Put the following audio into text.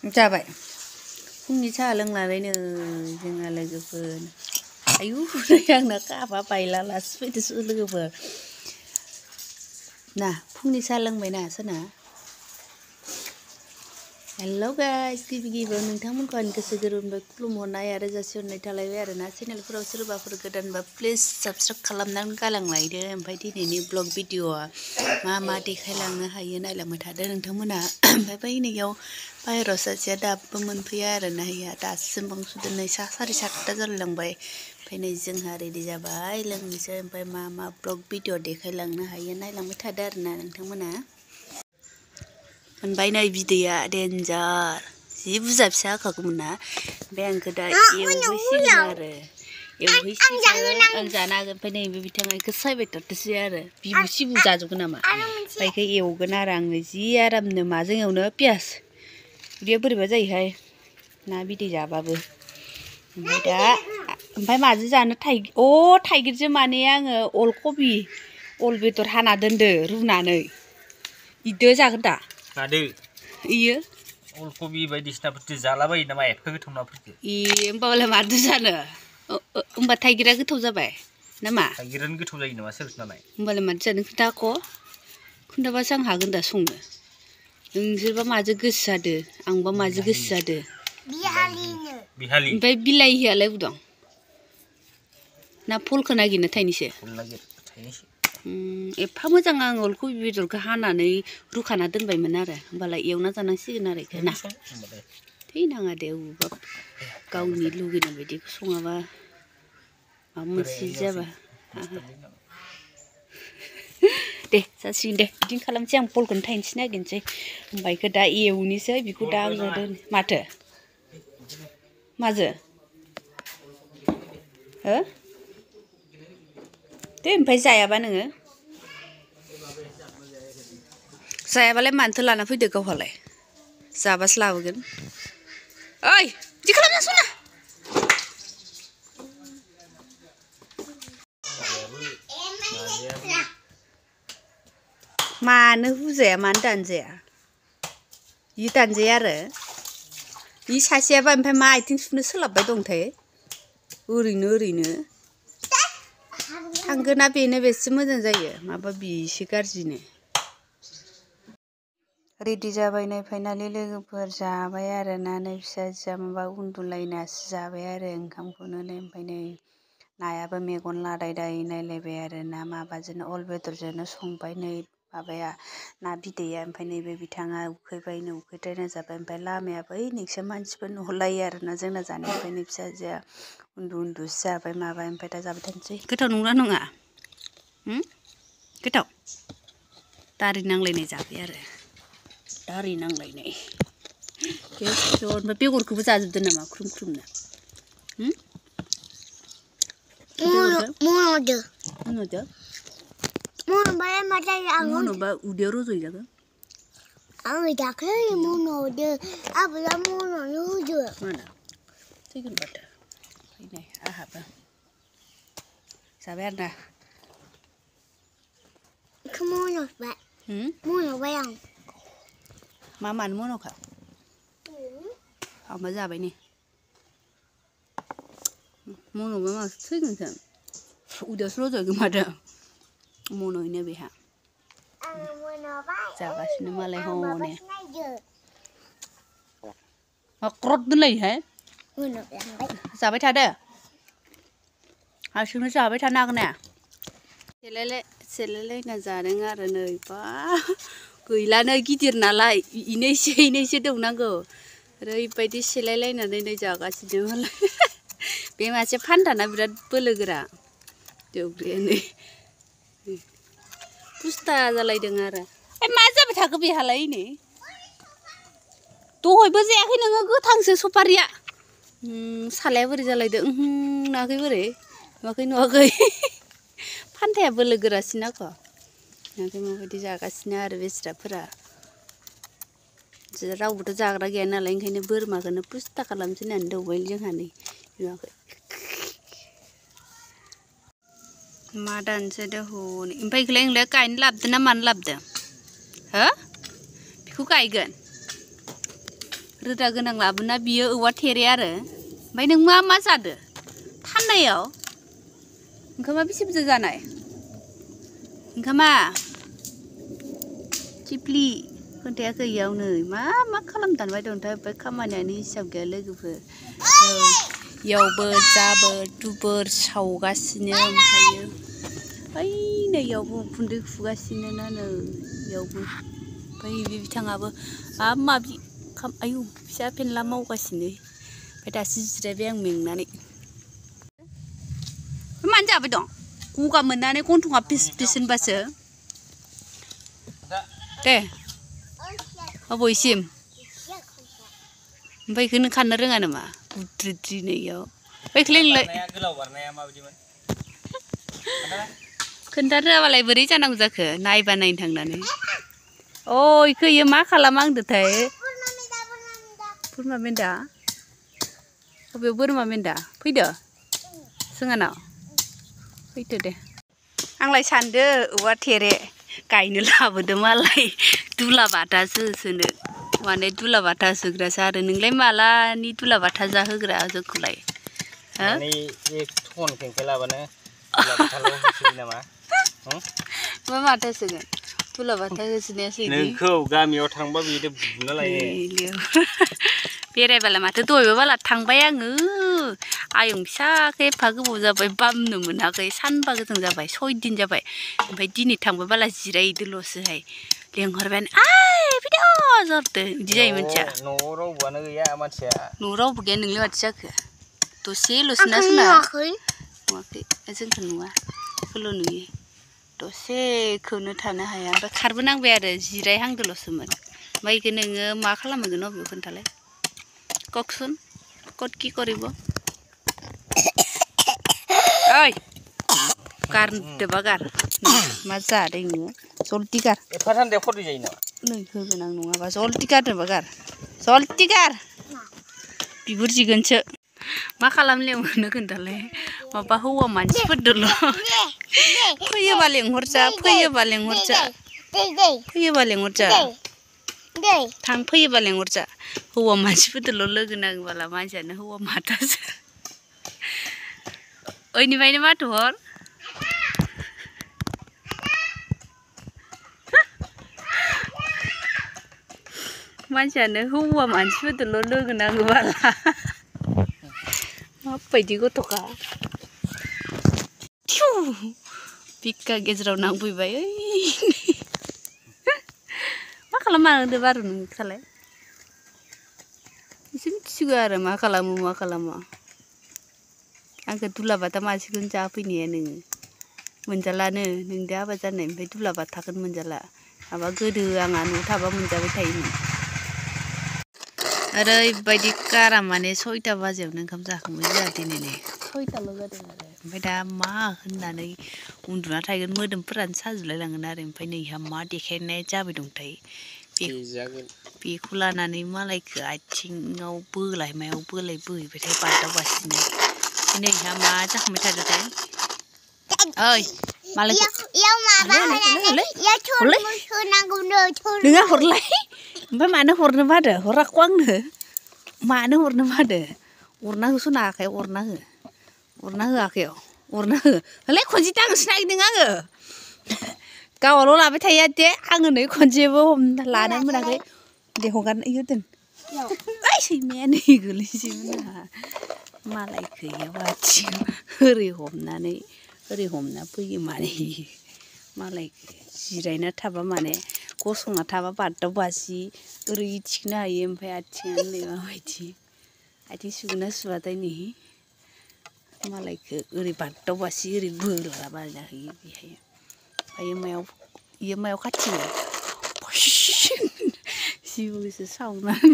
जाबाय फुंनि साहा लोंलाबायनो जोंहा लोगोफोर आयु आंना कापा बायलालासो फैदोंसो लोगोफोर ना फुंनि साहा लोंबायना सोना हेलौ गाइस गिबियाव नोंथांमोनखौ आं गोसो गोरबोनिफ्राय खुलुमहरनाय आरो जासिहरनाय थालायबाय आरोना चेनेलफोराव सोरबाफोर गोदानबा प्लिज साबस्क्राइब खालामनानै गालांलायदो ओमफ्राय दिनैनि ब्लग भिडिअआ मा देखायलांनो हायो नायलांबाय थादो नोंथांमोना ओमफ्राय बैनियाव बाहेराव सासेया दाबो मोनफैया आरोना हैया दासो बांसुदों नै 7:30 जालायलांबाय ओमफ्राय नै जोंहा रेडि जाबाय लोंनोसै ओमफ्राय मा ब्लग भिडिअ देखायलांनो हायो नायलांबाय थादो आरोना नोंथांमोना मोनबाय नै बिदैया डेन्जार जि बुरजा फिसा होखागौमोन ना ओमफ्राय आंखौ दा एवहैसिगोन आरो एवहैसिगोन जानो हागोन ओमफ्राय नैबे बिथाङा बेखौ सायबाय थाथोंसै आरो बिबु सिबु जाजोबगोन नामा ओमफ्राय बेखौ एवगोन आरो आंनो जि आरामनो माजों एवनो पियास बियो बोरैबा जायोहाय ना बिदै जाबाबो ओमफ्राय माजों जानो थाइगिरजों माने आङो अलकबि अल बेदर हाना दोनदो रुनानै इदो जागोन दा मादो इयो अलकबि बायदिसिनाफोरजों जालाबायो नामा एफा गोथाव नाफोरखौ होमबालाय मादो जानो होमबा थाइगिरा गोथाव जाबाय नामा थाइगिरानो गोथाव जायो नामा सोर खोन्थानाय होमबालाय मादो जानो खोन्थाबासो आं हागोन दा संनो नोंसोरबा माजों गोसो जादो आंबा माजों गोसो जादो बिहालि ओमफ्राय बिलाहियालाय उदं ना फलखौ नागिरनो थाइनैसो एफा मोजां आं अलकबि बेदरखौ हानानै रुखाना दोनबायमोन आरो होमबालाय एवना जानांसिगोन आरो बेखौ ना थैनाङा दे अबेबा गावनि लुगैनाय बायदिखौ सङाबा माबा मोनसे जाबा दे जासिगोन दे बिदिनो खालामसै आं फलखौनो थाइनैसो नागिरनोसै होमबा बेखौ दा एवनोसै बेखौ दा आङो माथो माजो हो दे ओमफ्राय जायाबा नोङो जायाबालाय मानोथो लाना फैदो गावहालाय जाबासो लाबोगोन ओइ बिदि खालामना सना मानो हुजाया मानो दानजाया बि दानजाया आरो बि सासेयाबा ओमफ्राय मा आथिं सुनो सोलाबबाय दंथाय ओरैनो थांगोना बेनो बेसे मोजां जायो माबा बिसो गाज्रिनो रेडि जाबाय नै फाइनालि लोगोफोर जाबाय आरोना नै फिसाजोआ माबा उन्दुलायनासो जाबाय आरो ओंखामखौनो नै ओमफ्राय नै नायाबो मेगन लादायदाय नायलायबाय आरो ना माबाजोंनो अल बेदरजोंनो संबाय नै माबाया ना बिदैया ओमफ्राय नैबे बिथाङा उखैबायनो उखैद्रायना जाबाय ओमफ्राय लामाया बै नोंसोर मानसिफोर नुहरलायो आरोना जोंना जानायनिफ्राय नै फिसाजोआ उन्दुसो जाबाय माबाय ओमफ्राय दा जाबाय थानोसै गोथाव नंगौना नङा गोथाव दारि नांलायनाय जाबाय आरो दारि नांलायनाय ओमफ्राय बेगरखौबो जाजोबदो नामा ख्रुम ख्रुमनो मन'बा उदैयाव रज'यो जागोन आं दाख्लै मन'दो आबैया मन'नो होदो मानो थैगोन माथो फैनाय आहाबो जाबाय आरोना मन'बाय आं मानो मन'खा आंबो जाबाय नै मन'बा मासो थैगोनसो उदैयावसो रज'गोन माथो मन'यैनो बेहा जागासिनो मालाय हनै मा क्रद दोनलायोहाय जाबाय थादो हारसिंनो जाबाय थानो हागोन ना सेलायलायना जादों आरो नै बा गैलानो गिदिर नालाय इनो एसे दौनांगौ ओरैबायदि सेलायलायनानै नै जागासिनो मालाय बे मासे फान्दाना बिराद बोलोगोरा दौग्राया नै पुस्ता जालायदों आरो मा जाबाय थाखो बेहालाय नै दहायबो जायाखै नोङो गोथांसो सफारिया सालाया बोरै जालायदों नुवाखै बोरै नुवाखै फान्थाया बोलो गोरासिन आखो नुवाखै माबायदि जागासिनो आरो बेस्राफोरा रावबोथ' जाग्रा गैया नालाय ओंखायनो बोरमाखौनो पुस्ता खालामसै होननानै दौबाय जोंहा नै नुवाखै मा दानसोदो हनै ओमफ्राय बेखौलाय नोंलाय गायनो लाबोदो ना मानो लाबोदो हो बेखौ गायगोन रोदा गोनां लाबोना बियो औवा थेरे आरो ओमफ्राय नों मा जादो थान्दायाव ओंखामा बेसे बुरजा जानाय ओंखामा चिप्लि खोन्थायाखै इयावनो मा खालामदानबाय दंथाय ओमफ्राय खामानियानो हिसाब गैया लोगोफोर इयावबो जाबोर दुबोर सावगासिनो ओमफ्रायो ओइनै इयावबो उखुन्दै खुगासिनो ना नै इयावबो ओमफ्राय बे बिथाङाबो माबा माबि आयु फिसा फेनला मावगासिनो ओमफ्राय दासो जिरायबाय आं मेंनानै मानो जाबाय दं गगा मोननानै गन्थङा पिस पिस होनबासो दे अबेसिम ओमफ्राय बेखौ नों खाननो रोङा नामा बुद्रिद्रिनो इयाव बैखौलाय खोन्थारोआबालाय बोरै जानांगौ जाखो नायबा नायनो थांनानै अ इखौ इयो मा खालामांदोथाय बोरमा मेन्दा अबेयाव बोरमा मेन्दा फैदो जोंहानाव फैदो दे आंलाय सानदो औवा थेरे गायनो लाबोदो मालाय दुलाबाथासो होसोनो माने दुलाबाथा होसोग्रासो आरो नोंलाय मालानि दुलाबाथा जाहोग्रा जोंखौलाय मा माथो होसोगोन दुलाबाथा होसोनायासो नोंखौ गामियाव थांबा बिदि बुना लायो बेरायबालाय माथो दहायबो बाला थांबाय आङो आयं फिसाखौ एफा गोबाव जाबाय बामनो मोनाखै सानबा गोजों जाबाय 6 दिन जाबाय ओमफ्राय दिनै थांबाय बाला जिरायदोल'सोहाय लेंहरबायानो आइ फैद' जरदो बिदि जायो मानसिया न'आव रावबोआनो गैया मानसिया न'आव रावबो गैया नोंलाय माथो जाखो दसेल'सोना सोना नुवाखै जोंखौ नुवा बेखौल' नुयो दसेखौनो थानो हाया ओमफ्राय खारबोनांबाय आरो जिरायहांदोल'सोमोन ओमफ्राय बेखौ नोङो मा खालामगोन अबेयाव खोन्थालाय কওকচোন ক'ত কি কৰিব ओइ गारदोबा गार मा जादों नोङो जल्दि गार एफा थान्दायाव खरदै जायो नामा नै होगोन आं नङाबा जल्दि गारदोबा गार जल्दि गार बिगुर जिगोनसो मा खालामनो लेंहरनो खोन्थालाय माबा हौवा मानसिफोरदोल' फैयोबा लेंहरजा थां फैयोबा लेंहरजा हौवा मानसिफोरदोल' लोगो नाङोबाला मानसियानो हौवा माथासो ओइनिफ्रायनो माथो हर मानसियानो हौवा मानसिफोरदोल' लोगो नाङोबाला माबायदि गथ'खा थिउ बिखा गेजेराव नांफैबाय मा खालामनो होदो बारु नोंखौलाय एसे मिथिसिगौ आरो मा खालामो आंखौ दुलाबाथा मासेखौनो जाफैनाया नोङो मोनजालानो नोंदो हाबा जानाय ओमफ्राय दुलाबाथाखौनो मोनजाला माबा गोदो आंहा न'आव थाबा मोनजाबाय थायोमोन ओरैबायदि कारा माने 6टा बाजियावनो ओंखाम जाखांबाय जोंहा दिनै 6टाल' जादों आरो ओमफ्राय दा मा होननानै उन्दुना थागोन मोदोमफोरानो साजोबलाय लांगोन आरो ओमफ्राय नैहा मा देखायनाय जाबाय दंथाय बेखौ लानानै मालायखौ आथिङाव बोलाय मायाव बोलाय बोहैबायथाय बारदावगासिनो नैहा मा जाखांबाय थादोथाय ओइ मालायखौ नोंहा हरलाय ओमफ्राय मानो हरनो बादो हराखौ आंनो मानो हरनो बादो अरना होस'नो आखायाव अरना हो आखायाव अरना हो हलै खनसे दांनोसो नागिरदों आङो गावल' लाबाय थायो दे आङो नै खनसेबो लानो मोनाखै दे हगारनो दोन ओइ सैमाया नै गोलैसैमोन आंहा मालायखौ इयाव आथिं ओरै हमना फैयो माने मालायखौ जिरायना थाबा माने गसंना थाबा बारदावबासि ओरै थिखोनो हायो ओमफ्राय आथिङानो नै माबायदि आथिं सुगोना सुवाथाय नै मालायखौ ओरै बारदावबासि ओरै बोलाबायना होयो बेहाय ओमफ्राय मायाव खाथियो जिबौसो सावनानै